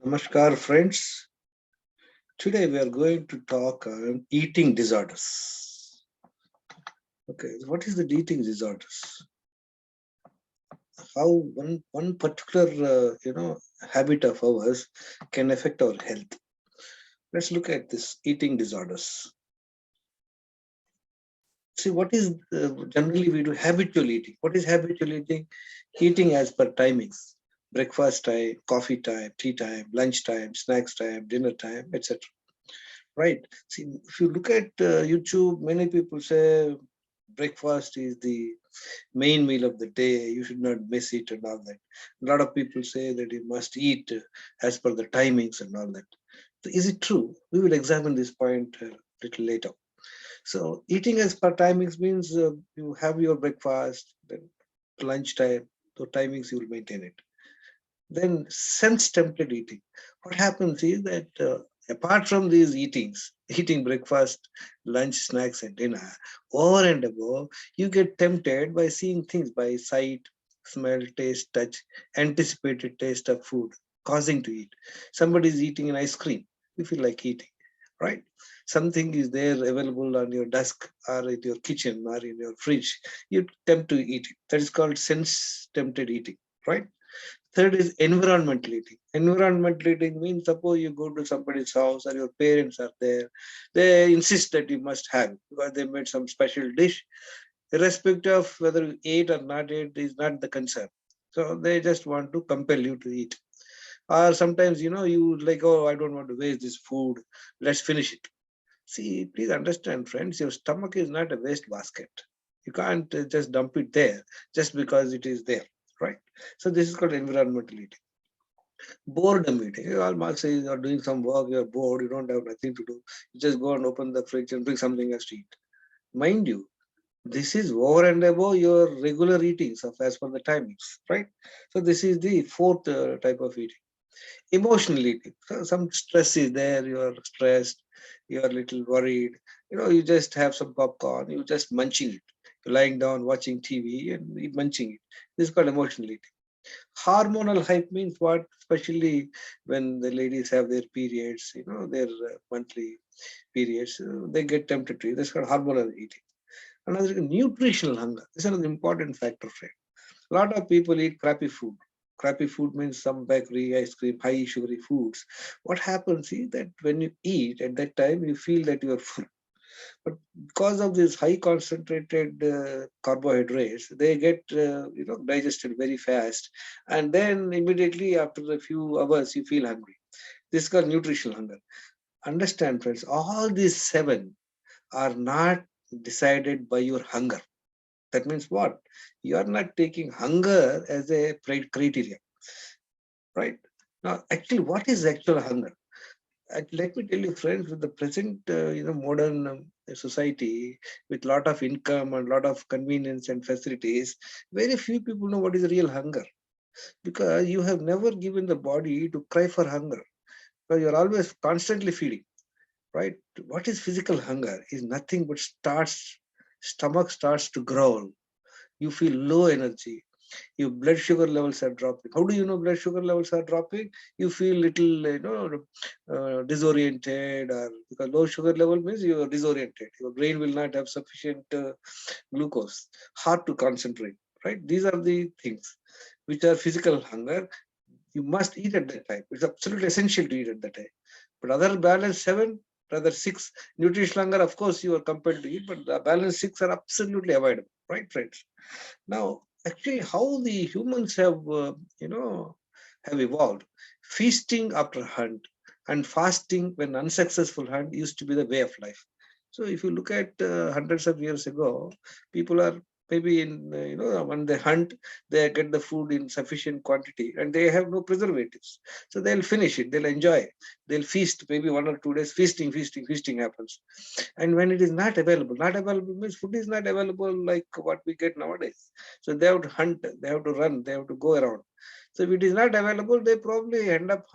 Namaskar, friends. Today we are going to talk on eating disorders. Okay, what is the eating disorders? How one particular habit of ours can affect our health. Let's look at this eating disorders. See, what is generally we do habitual eating. What is habitual eating? Eating as per timings: breakfast time, coffee time, tea time, lunch time, snacks time, dinner time, etc. Right. See, if you look at YouTube, many people say breakfast is the main meal of the day. You should not miss it and all that. A lot of people say that you must eat as per the timings and all that. So is it true? We will examine this point a little later. So eating as per timings means you have your breakfast, then lunchtime, the timings you will maintain it. Then sense tempted eating. What happens is that apart from these eatings, eating breakfast, lunch, snacks, and dinner, over and above, you get tempted by seeing things by sight, smell, taste, touch, anticipated taste of food, causing to eat. Somebody is eating an ice cream, you feel like eating, right? Something is there available on your desk or in your kitchen or in your fridge, you tempt to eat it. That is called sense tempted eating, right? Third is environmental eating. Environmental eating means suppose you go to somebody's house or your parents are there, they insist that you must have it because they made some special dish. Irrespective of whether you ate or not ate is not the concern. So they just want to compel you to eat. Or sometimes, you like, oh, I don't want to waste this food. Let's finish it. See, please understand, friends, your stomach is not a waste basket. You can't just dump it there just because it is there, right? So this is called environmental eating. Boredom eating. You almost say you're doing some work, you're bored, you don't have nothing to do. You just go and open the fridge and bring something else to eat. Mind you, this is over and above your regular eatings of as per the timings, right? So this is the fourth type of eating. Emotional eating. So some stress is there, you're stressed, you're a little worried. You just have some popcorn, you just munching it. You're lying down watching TV and you munching it. This is called emotional eating. Hormonal hype means what? Especially when the ladies have their periods, their monthly periods, they get tempted to eat. That's called hormonal eating. Another is nutritional hunger. This is another important factor, friend. A lot of people eat crappy food. Crappy food means some bakery, ice cream, high sugary foods. What happens is that when you eat at that time, you feel that you are full. But because of this high concentrated carbohydrates, they get digested very fast, and then immediately after a few hours you feel hungry. This is called nutritional hunger. Understand, friends, all these seven are not decided by your hunger. That means what? You are not taking hunger as a criteria, right? Now, actually, what is actual hunger? Let me tell you, friends, with the present, modern society, with lot of income and lot of convenience and facilities, very few people know what is real hunger because you have never given the body to cry for hunger because you're always constantly feeding, right? What is physical hunger? Is nothing but stomach starts to growl. You feel low energy, your blood sugar levels are dropping. How do you know blood sugar levels are dropping? You feel little, disoriented, or because low sugar level means you are disoriented. Your brain will not have sufficient glucose. Hard to concentrate. Right? These are the things which are physical hunger. You must eat at that time. It's absolutely essential to eat at that time. But other balance seven, rather six, nutritional hunger, of course, you are compelled to eat, but the balance six are absolutely avoidable. Right, friends? Now, actually, how the humans have evolved. Feasting after hunt and fasting when unsuccessful hunt used to be the way of life. So, if you look at hundreds of years ago, people are maybe in when they hunt, they get the food in sufficient quantity and they have no preservatives. So they'll finish it, they'll enjoy, they'll feast maybe 1 or 2 days. Feasting happens. And when it is not available means food is not available like what we get nowadays. So they have to hunt, they have to run, they have to go around. So if it is not available, they probably end up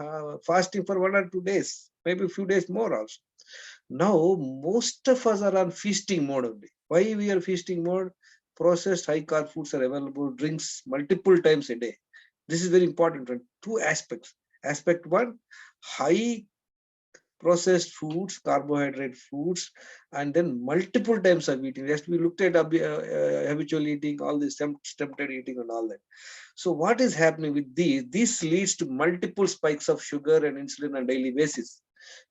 fasting for 1 or 2 days, maybe a few days more also. Now most of us are on feasting mode only. Why we are feasting mode? Processed high carb foods are available, drinks multiple times a day. This is very important. Two aspects: Aspect one, high processed foods, carbohydrate foods, and then multiple times of eating. Just we looked at habitual eating, all this tempted eating and all that. So what is happening with these? This leads to multiple spikes of sugar and insulin on daily basis.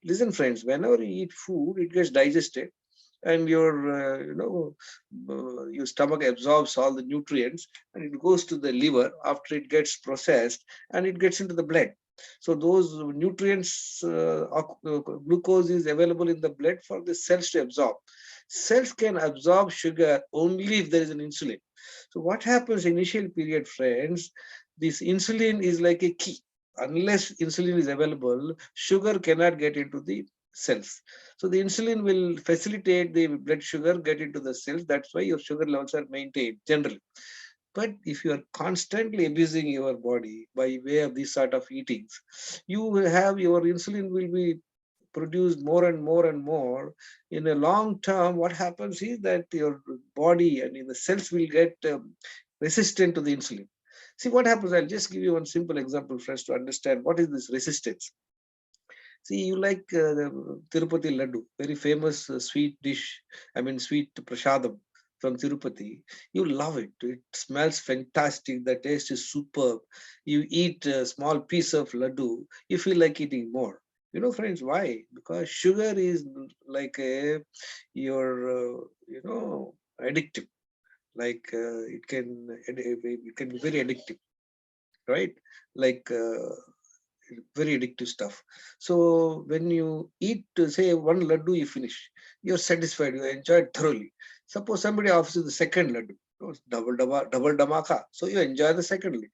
Listen, friends, whenever you eat food, it gets digested and your stomach absorbs all the nutrients and it goes to the liver after it gets processed and it gets into the blood. So those nutrients, glucose is available in the blood for the cells to absorb. Cells can absorb sugar only if there is an insulin. So what happens initial period, friends, this insulin is like a key. Unless insulin is available, sugar cannot get into the cells. So the insulin will facilitate the blood sugar get into the cells. That's why your sugar levels are maintained generally. But if you are constantly abusing your body by way of these sort of eatings, you will have your insulin will be produced more and more and more. In a long term, what happens is that your body and in the cells will get resistant to the insulin. See what happens. I'll just give you one simple example, friends, to understand what is this resistance. See, you like Tirupati Laddu, very famous sweet dish, I mean, sweet prasadam from Tirupati. You love it. It smells fantastic. The taste is superb. You eat a small piece of laddu, you feel like eating more. You know, friends, why? Because sugar is like addictive. Like it can be very addictive, right? Like very addictive stuff. So when you eat, say, one laddu, you finish, you're satisfied, you enjoyed thoroughly. Suppose somebody offers you the second laddu, double dhamaka, so you enjoy the second laddu.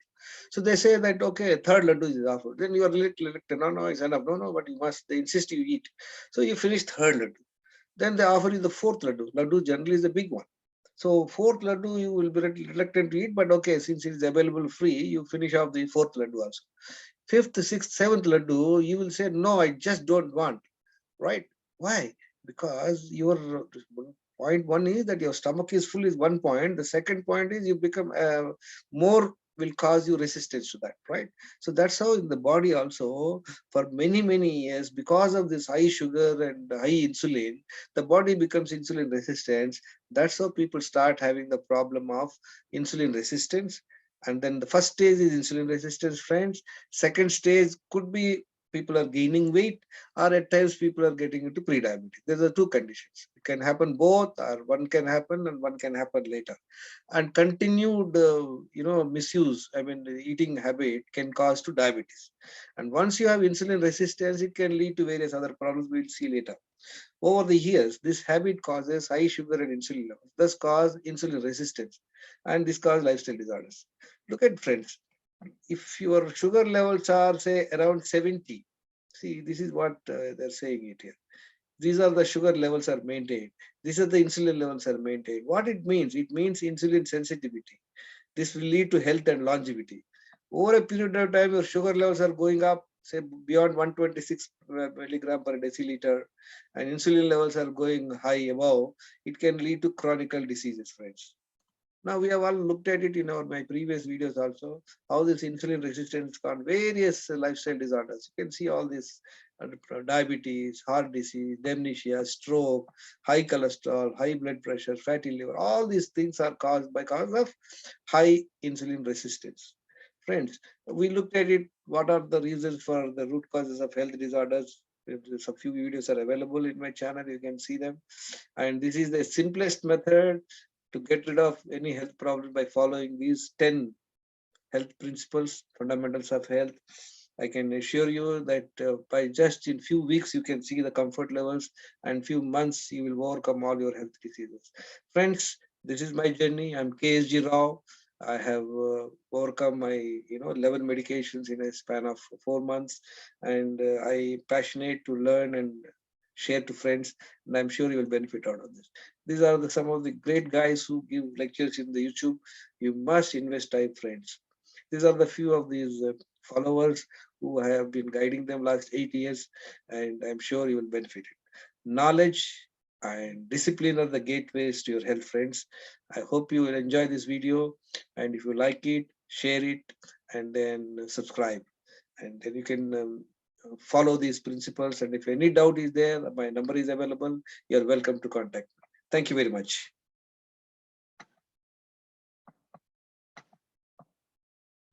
So they say that okay, third laddu is offered. Then you are little, no, no, it's enough. No, no, but you must. They insist you eat. So you finish third laddu. Then they offer you the fourth laddu. Laddu generally is the big one. So fourth laddu you will be reluctant to eat, but okay, since it is available free, you finish off the fourth laddu also. Fifth, sixth, seventh laddu, you will say, no, I just don't want, right? Why? Because your point one is that your stomach is full is one point. The second point is you become more will cause you resistance to that, right? So that's how in the body also for many, many years, because of this high sugar and high insulin, the body becomes insulin resistant. That's how people start having the problem of insulin resistance. And then the first stage is insulin resistance, friends. Second stage could be people are gaining weight, or at times people are getting into pre-diabetes. There's are two conditions. It can happen both, or one can happen and one can happen later. And continued, misuse, I mean, the eating habit can cause to diabetes. And once you have insulin resistance, it can lead to various other problems we'll see later. Over the years, this habit causes high sugar and insulin levels, thus cause insulin resistance, and this causes lifestyle disorders. Look at friends, if your sugar levels are say around 70, see this is what they're saying it here. These are the sugar levels are maintained. These are the insulin levels are maintained. What it means? It means insulin sensitivity. This will lead to health and longevity. Over a period of time, your sugar levels are going up, say beyond 126 milligram per deciliter, and insulin levels are going high above. It can lead to chronic diseases, friends. Now we have all looked at it in my previous videos also, how this insulin resistance can various lifestyle disorders. You can see all this diabetes, heart disease, dementia, stroke, high cholesterol, high blood pressure, fatty liver. All these things are caused by cause of high insulin resistance. Friends, we looked at it. What are the reasons for the root causes of health disorders? There's a few videos are available in my channel. You can see them. And this is the simplest method to get rid of any health problem by following these 10 health principles, fundamentals of health. I can assure you that by just in few weeks, you can see the comfort levels, and few months, you will overcome all your health diseases. Friends, this is my journey. I'm KSG Rao. I have overcome my 11 medications in a span of 4 months, and I passionate to learn and share to friends, and I'm sure you will benefit out of this. These are some of the great guys who give lectures in the YouTube. You must invest time, friends. These are the few of these followers who I have been guiding them last 8 years, and I'm sure you will benefit it. Knowledge and discipline are the gateways to your health, friends. I hope you will enjoy this video, and if you like it, share it, and then subscribe. and then you can follow these principles. And if any doubt is there, my number is available. You're welcome to contact me. Thank you very much.